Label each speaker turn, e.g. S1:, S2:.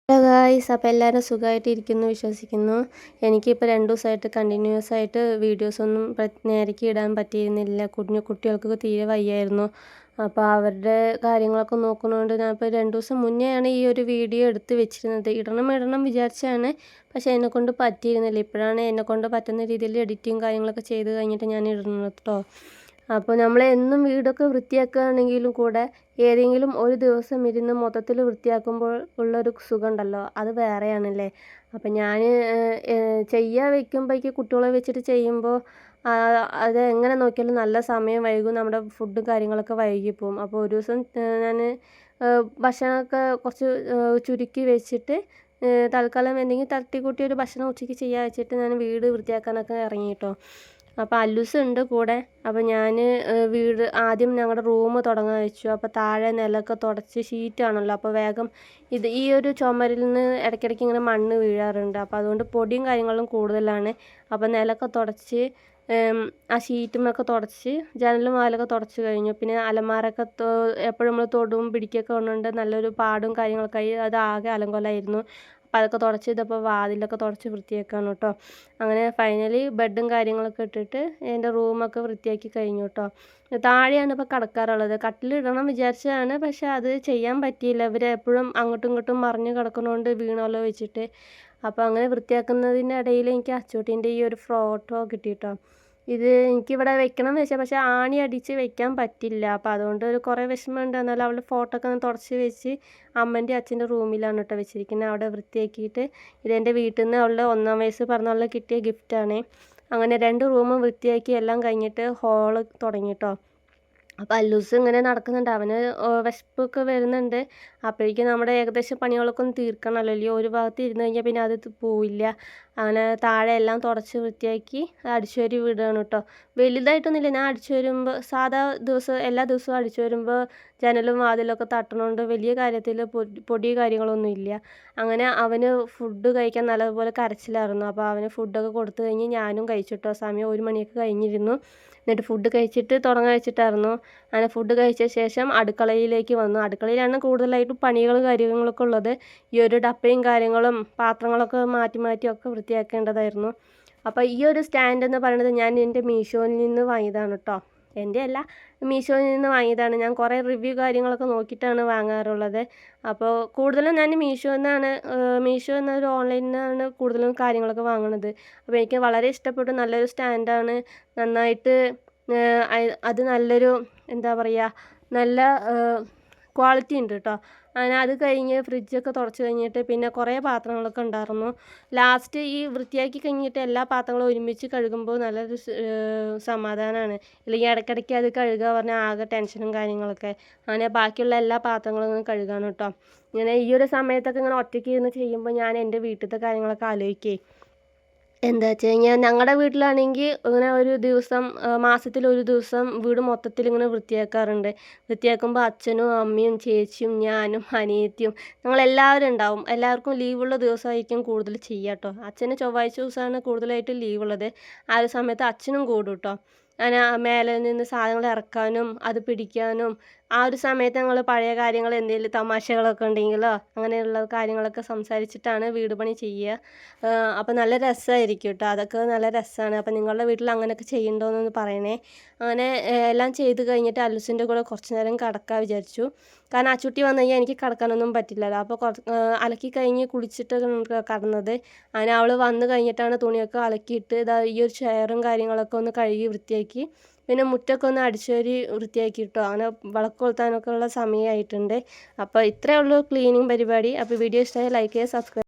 S1: Hello guys, അപ്പോൾ എല്ലാവരും സുഖമായിട്ടിരിക്കുന്നു വിശ്വസിക്കുന്നു. എനിക്കിപ്പോൾ 2 ദിവസമായിട്ട് കണ്ടിന്യൂസ് ആയിട്ട് വീഡിയോസൊന്നും നേരേക്ക് ഇടാൻ പറ്റിയിരുന്നില്ല. കുട്ടികൾക്ക് തീരെ വയ്യായിരുന്നു. അപ്പോൾ അവരുടെ കാര്യങ്ങളൊക്കെ നോക്കുന്നതുകൊണ്ട് ഞാനിപ്പോൾ 2 ദിവസം മുന്നെയാണ് ഈ ഒരു വീഡിയോ എടുത്ത് വെച്ചിരുന്നത്. ഇടണം വിചാരിച്ചാണ്, പക്ഷേ എന്നെക്കൊണ്ട് പറ്റിയിരുന്നില്ല. ഇപ്പോഴാണ് എന്നെക്കൊണ്ട് പറ്റുന്ന രീതിയിൽ എഡിറ്റിങ് കാര്യങ്ങളൊക്കെ ചെയ്ത് കഴിഞ്ഞിട്ട് ഞാൻ ഇടുന്നത് കേട്ടോ. അപ്പോൾ നമ്മൾ എന്നും വീടൊക്കെ വൃത്തിയാക്കുകയാണെങ്കിലും കൂടെ ഏതെങ്കിലും ഒരു ദിവസം ഇരുന്ന് മൊത്തത്തിൽ വൃത്തിയാക്കുമ്പോൾ ഉള്ളൊരു സുഖമുണ്ടല്ലോ, അത് വേറെയാണല്ലേ. അപ്പം ഞാൻ ചെയ്യാൻ വയ്ക്കുമ്പോഴേക്ക് കുട്ടികളെ വെച്ചിട്ട് ചെയ്യുമ്പോൾ അത് എങ്ങനെ നോക്കിയാലും നല്ല സമയം വൈകും, നമ്മുടെ ഫുഡും കാര്യങ്ങളൊക്കെ വൈകിപ്പോവും. അപ്പോൾ ഒരു ദിവസം ഞാൻ ഭക്ഷണമൊക്കെ കുറച്ച് ചുരുക്കി വെച്ചിട്ട് തൽക്കാലം എന്തെങ്കിലും തട്ടിക്കൂട്ടി ഒരു ഭക്ഷണം ഉച്ചയ്ക്ക് ചെയ്യാൻ വെച്ചിട്ട് ഞാൻ വീട് വൃത്തിയാക്കാനൊക്കെ ഇറങ്ങി കേട്ടോ. അപ്പോൾ അല്ലൂസ് ഉണ്ട് കൂടെ. അപ്പോൾ ഞാൻ വീട് ആദ്യം ഞങ്ങളുടെ റൂം തുടങ്ങാൻ വെച്ചു. അപ്പോൾ താഴെ നിലമൊക്കെ തുടച്ച് ഷീറ്റാണല്ലോ, അപ്പോൾ വേഗം ഈ ഒരു ചുമരിൽ നിന്ന് ഇടയ്ക്കിടയ്ക്ക് ഇങ്ങനെ മണ്ണ് വീഴാറുണ്ട്. അപ്പോൾ അതുകൊണ്ട് പൊടിയും കാര്യങ്ങളും കൂടുതലാണ്. അപ്പോൾ നിലമൊക്കെ തുടച്ച് ആ ഷീറ്റുമൊക്കെ തുടച്ച് ജനലും വാതിലൊക്കെ തുടച്ച് കഴിഞ്ഞു. പിന്നെ അലമാരൊക്കെ എപ്പോഴും നമ്മൾ തൊടും പിടിക്കുകയൊക്കെ കൊണ്ടുകൊണ്ട് നല്ലൊരു പാടും കാര്യങ്ങളൊക്കെ ആയി അത് ആകെ അലങ്കോലമായിരുന്നു. അപ്പോൾ അതൊക്കെ തുടച്ച് ഇതപ്പോൾ വാതിലൊക്കെ തുടച്ച് വൃത്തിയാക്കുകയാണ് കേട്ടോ. അങ്ങനെ ഫൈനലി ബെഡും കാര്യങ്ങളൊക്കെ ഇട്ടിട്ട് എൻ്റെ റൂമൊക്കെ വൃത്തിയാക്കി കഴിഞ്ഞു കേട്ടോ. താഴെയാണ് ഇപ്പോൾ കിടക്കാറുള്ളത്. കട്ടിലിടണം വിചാരിച്ചതാണ്, പക്ഷേ അത് ചെയ്യാൻ പറ്റിയില്ല. ഇവർ എപ്പോഴും അങ്ങോട്ടും ഇങ്ങോട്ടും മറിഞ്ഞ് കിടക്കുന്നതുകൊണ്ട് വീണല്ലോ വെച്ചിട്ട്. അപ്പോൾ അങ്ങനെ വൃത്തിയാക്കുന്നതിൻ്റെ ഇടയിൽ എനിക്ക് അച്ചൂട്ടീൻ്റെ ഈ ഒരു ഫോട്ടോ കിട്ടി കേട്ടോ. ഇത് എനിക്കിവിടെ വെക്കണം എന്ന് വെച്ചാൽ, പക്ഷേ ആണി അടിച്ച് വെക്കാൻ പറ്റില്ല. അപ്പോൾ അതുകൊണ്ട് ഒരു കുറേ വിഷമമുണ്ട്. എന്നാലും അവളുടെ ഫോട്ടോ ഒക്കെ ഒന്ന് തുടച്ച് വെച്ച് അമ്മൻ്റെ അച്ഛൻ്റെ റൂമിലാണ് കേട്ടോ വെച്ചിരിക്കുന്നത്. അവിടെ വൃത്തിയാക്കിയിട്ട് ഇതെൻ്റെ വീട്ടിൽ നിന്ന് അവളുടെ 1ാം വയസ്സ് പറഞ്ഞുള്ള കിട്ടിയ ഗിഫ്റ്റാണ്. അങ്ങനെ 2 റൂമും വൃത്തിയാക്കി എല്ലാം കഴിഞ്ഞിട്ട് ഹോള് തുടങ്ങി കേട്ടോ. അപ്പോൾ അല്ലൂസ് ഇങ്ങനെ നടക്കുന്നുണ്ട്, അവന് വിശപ്പൊക്കെ വരുന്നുണ്ട്. അപ്പോഴേക്കും നമ്മുടെ ഏകദേശം പണികളൊക്കെ ഒന്ന് തീർക്കണമല്ലോ, അല്ലെങ്കിൽ ഒരു ഭാഗത്ത് ഇരുന്ന് കഴിഞ്ഞാൽ പിന്നെ അത് പോവില്ല. അങ്ങനെ താഴെ എല്ലാം തുടച്ച് വൃത്തിയാക്കി അടിച്ചു വാരി വിടുകയാണ് കേട്ടോ. വലുതായിട്ടൊന്നുമില്ല, ഞാൻ അടിച്ചു വരുമ്പോൾ സാധാ എല്ലാ ദിവസവും അടിച്ചു വരുമ്പോൾ ജനലും വാതിലൊക്കെ തട്ടണോണ്ട് വലിയ കാര്യത്തിൽ പൊടി കാര്യങ്ങളൊന്നും ഇല്ല. അങ്ങനെ അവന് ഫുഡ് കഴിക്കാൻ നല്ലതുപോലെ കരച്ചിലായിരുന്നു. അപ്പോൾ അവന് ഫുഡൊക്കെ കൊടുത്തു കഴിഞ്ഞ് ഞാനും കഴിച്ചിട്ടോ. സമയം 1 മണിയൊക്കെ കഴിഞ്ഞിരുന്നു. എന്നിട്ട് ഫുഡ് കഴിച്ചിട്ട് തുടങ്ങാൻ വെച്ചിട്ടായിരുന്നു. അങ്ങനെ ഫുഡ് കഴിച്ച ശേഷം അടുക്കളയിലേക്ക് വന്നു. അടുക്കളയിലാണ് കൂടുതലായിട്ടും പണികളും കാര്യങ്ങളൊക്കെ ഉള്ളത്. ഈ ഒരു ഡപ്പയും കാര്യങ്ങളും പാത്രങ്ങളൊക്കെ മാറ്റി ഒക്കെ വൃത്തിയാക്കേണ്ടതായിരുന്നു. അപ്പോൾ ഈ ഒരു സ്റ്റാൻഡ് എന്ന് പറയുന്നത് ഞാൻ എൻ്റെ മീഷോയിൽ നിന്ന് വാങ്ങിയതാണ് കേട്ടോ. എൻ്റെ അല്ല, മീഷോയിൽ നിന്ന് വാങ്ങിയതാണ്. ഞാൻ കുറേ റിവ്യൂ കാര്യങ്ങളൊക്കെ നോക്കിയിട്ടാണ് വാങ്ങാറുള്ളത്. അപ്പോൾ കൂടുതലും ഞാൻ മീഷോ എന്നൊരു ഓൺലൈനിൽ നിന്നാണ് കൂടുതലും കാര്യങ്ങളൊക്കെ വാങ്ങുന്നത്. അപ്പോൾ എനിക്ക് വളരെ ഇഷ്ടപ്പെട്ടു. നല്ലൊരു സ്റ്റാൻഡാണ്. നന്നായിട്ട് അത് നല്ലൊരു എന്താ പറയുക, നല്ല ക്വാളിറ്റി ഉണ്ട് കേട്ടോ. അങ്ങനെ അത് കഴിഞ്ഞ് ഫ്രിഡ്ജൊക്കെ തുടച്ച് കഴിഞ്ഞിട്ട് പിന്നെ കുറേ പാത്രങ്ങളൊക്കെ ഉണ്ടായിരുന്നു. ലാസ്റ്റ് ഈ വൃത്തിയാക്കി കഴിഞ്ഞിട്ട് എല്ലാ പാത്രങ്ങളും ഒരുമിച്ച് കഴുകുമ്പോൾ നല്ലൊരു സമാധാനമാണ്. ഇല്ലെങ്കിൽ ഇടയ്ക്കിടയ്ക്ക് അത് കഴുകുക പറഞ്ഞാൽ ആകെ ടെൻഷനും കാര്യങ്ങളൊക്കെ. അങ്ങനെ ബാക്കിയുള്ള എല്ലാ പാത്രങ്ങളും കഴുകാണ് കേട്ടോ. ഇങ്ങനെ ഈ ഒരു സമയത്തൊക്കെ ഇങ്ങനെ ഒറ്റയ്ക്ക് ഇരുന്ന് ചെയ്യുമ്പോൾ ഞാൻ എൻ്റെ വീട്ടിലത്തെ കാര്യങ്ങളൊക്കെ ആലോചിക്കുകയെ. എന്താ വെച്ച് കഴിഞ്ഞാൽ ഞങ്ങളുടെ വീട്ടിലാണെങ്കിൽ ഇങ്ങനെ ഒരു ദിവസം മാസത്തിൽ ഒരു ദിവസം വീട് മൊത്തത്തിൽ ഇങ്ങനെ വൃത്തിയാക്കാറുണ്ട്. വൃത്തിയാക്കുമ്പോൾ അച്ഛനും അമ്മയും ചേച്ചിയും ഞാനും അനിയത്തിയും ഞങ്ങളെല്ലാവരും ഉണ്ടാവും. എല്ലാവർക്കും ലീവുള്ള ദിവസമായിരിക്കും കൂടുതൽ ചെയ്യുക കേട്ടോ. അച്ഛന് ചൊവ്വാഴ്ച ദിവസമാണ് കൂടുതലായിട്ട് ലീവുള്ളത്. ആ ഒരു സമയത്ത് അച്ഛനും കൂടും കേട്ടോ. അങ്ങനെ മേലെ നിന്ന് സാധനങ്ങൾ ഇറക്കാനും അത് പിടിക്കാനും ആ ഒരു സമയത്ത് ഞങ്ങൾ പഴയ കാര്യങ്ങൾ എന്തെങ്കിലും തമാശകളൊക്കെ ഉണ്ടെങ്കിലോ അങ്ങനെയുള്ള കാര്യങ്ങളൊക്കെ സംസാരിച്ചിട്ടാണ് വീട് പണി ചെയ്യുക. അപ്പോൾ നല്ല രസമായിരിക്കും കേട്ടോ. അതൊക്കെ നല്ല രസമാണ്. അപ്പോൾ നിങ്ങളുടെ വീട്ടിൽ അങ്ങനെയൊക്കെ ചെയ്യുന്നുണ്ടോയെന്നൊന്ന് പറയണേ. അങ്ങനെ എല്ലാം ചെയ്ത് കഴിഞ്ഞിട്ട് അല്ലൂസിൻ്റെ കൂടെ കുറച്ച് നേരം കിടക്കാൻ വിചാരിച്ചു. കാരണം അച്ചുട്ടി വന്നു കഴിഞ്ഞാൽ എനിക്ക് കിടക്കാനൊന്നും പറ്റില്ലല്ലോ. അപ്പോൾ അലക്കി കഴിഞ്ഞ് കുളിച്ചിട്ട് കിടന്നത്. അങ്ങനെ അവൾ വന്നു കഴിഞ്ഞിട്ടാണ് തുണിയൊക്കെ അലക്കിയിട്ട് ഈ ഒരു ചെയറും കാര്യങ്ങളൊക്കെ ഒന്ന് കഴുകി വൃത്തിയാക്കി. പിന്നെ മുറ്റമൊക്കെ ഒന്ന് അടിച്ചു വാരി വൃത്തിയാക്കി കേട്ടോ. അങ്ങനെ വിളക്ക് കൊളുത്താനൊക്കെ ഉള്ള സമയമായിട്ടുണ്ട്. അപ്പോൾ ഇത്രയേ ഉള്ളൂ ക്ലീനിങ് പരിപാടി. അപ്പോൾ വീഡിയോ ഇഷ്ടമായി ലൈക്ക് ചെയ്യുക, സബ്സ്ക്രൈബ്